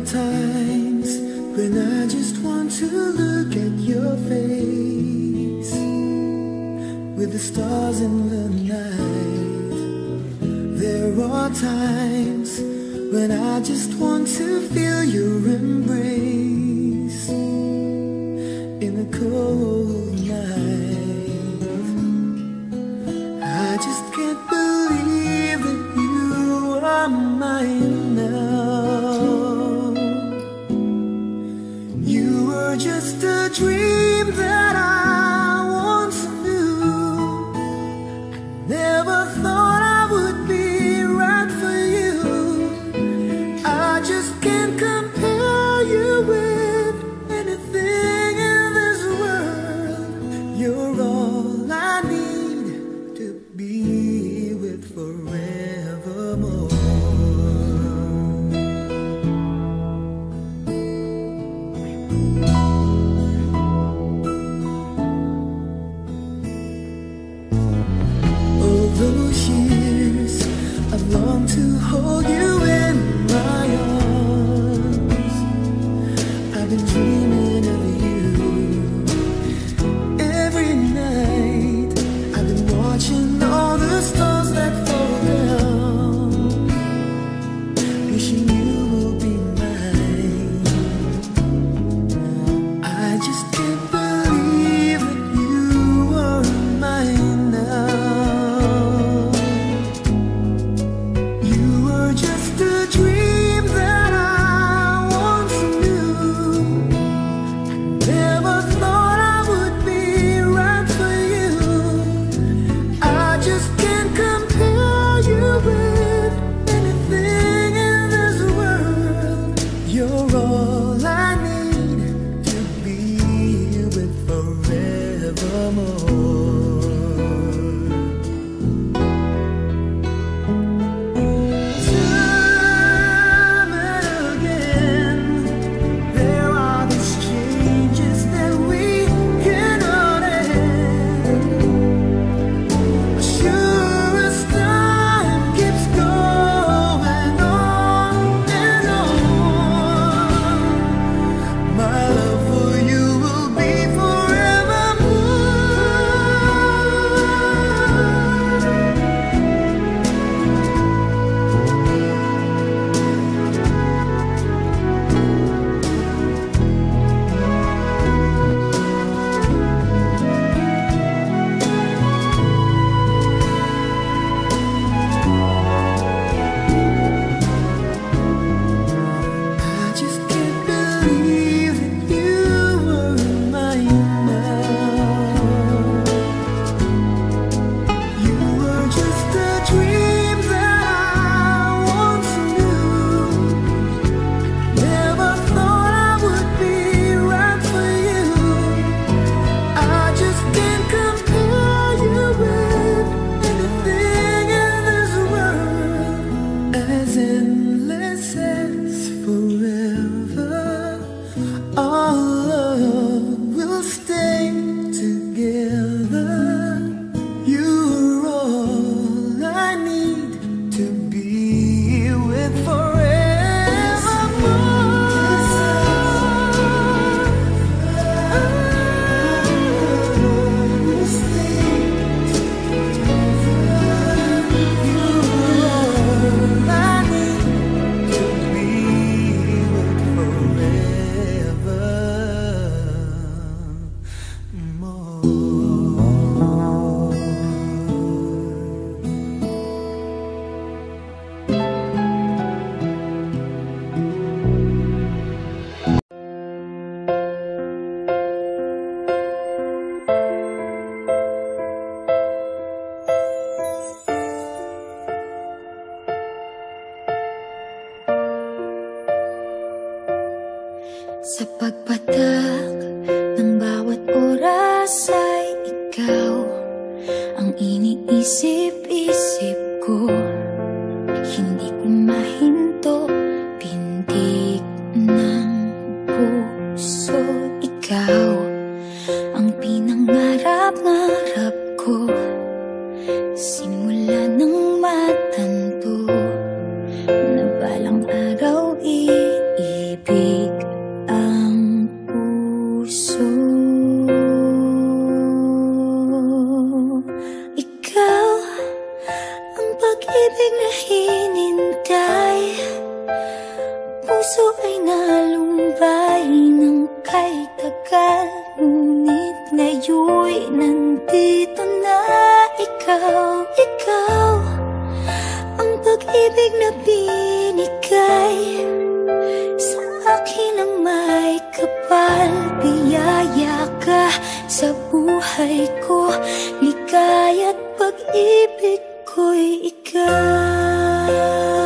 times when I just want to look at your face with the stars in the night. There are times when I just want to feel your embrace in the cold night. I just can't believe that you are mine now. You were just a dream that I once knew. I never thought I would be right for you. I just can't compare you with anything in this world. You're all I need to be with forevermore. All those years I've longed to hold you in my arms. I've been dreaming of you every night. I've been watching all the stars that fall down, wishing you will be mine. I just can't believe that you are mine now. You were just a dream that I once knew. I never thought I would be right for you. I just can't compare you with anything in this world. You're all I need to be with forevermore. Time and again, there are these changes that we cannot end. Sure as time keeps going on and on, my love for you will be forevermore. I just can't believe that you were mine now. You were just a dream that I once knew. Never thought I would be right for you. I just can't compare you with anything in this world. As endless as forever, our love will stay together. You're all I need to be with Sa pagpatak ng bawat oras ay ikaw ang iniisip-isip ko. Hindi ko mahinto, pintig ng puso. Ikaw ang pinangarap-ngarap ko. Simula ng matanto na balang araw iibig nandito na ikaw, ikaw ang pag-ibig na binigay sa akin ang may kapal. Biyaya ka sa buhay ko, ligaya't pag-ibig ko'y ikaw.